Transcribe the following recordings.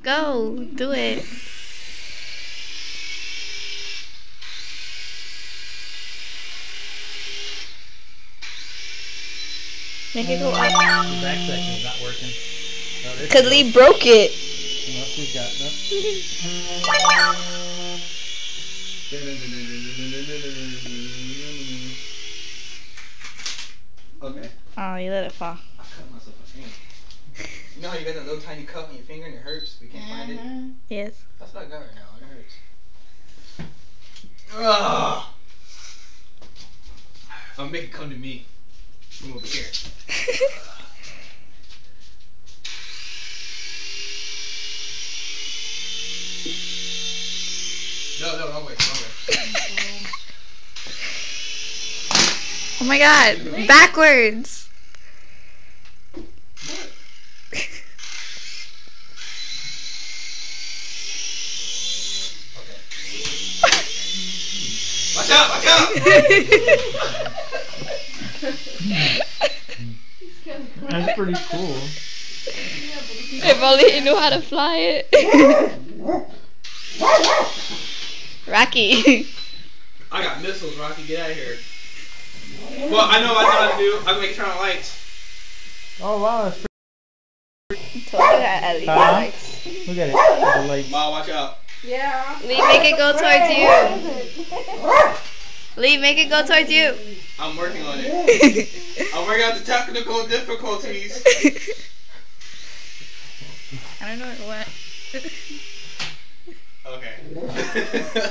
Go, do it. Make it go up. The back section is not working. Oh, Cause Lee broke it. No, she's got Okay. Oh, you let it fall. I cut myself a finger. You know how you got that little tiny cut on your finger and it hurts? We can't find it? Yes. That's what I got right now. It hurts. Ugh. I'm gonna make it come to me. Come over here. No, wrong way. Oh my god, backwards. Watch out! That's pretty cool. If only he knew how to fly it. Rocky. I got missiles, Rocky. Get out of here. Well, I know how to do. I can make it turn on lights. Oh wow, that's pretty. Look at Lee lights. Look at it. The lights. Ma, watch out. Yeah. Lee, make it go towards you. Lee, make it go towards you. I'm working on it. I'm working out the technical difficulties. I don't know what. Okay.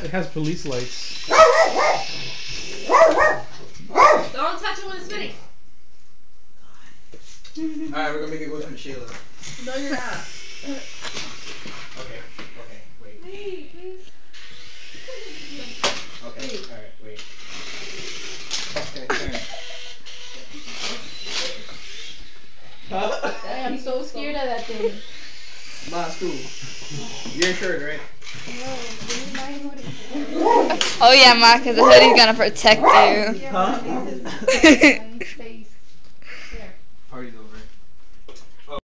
It has police lights. Don't touch it when it's spinning. Alright, we're gonna make it go to Sheila. No, you're not. Okay, wait. Okay, alright, wait. Okay, turn. I am so scared of that thing. Ma, it's cool. You're insured, right? Oh yeah, Ma, because the hoodie's gonna protect you. Huh?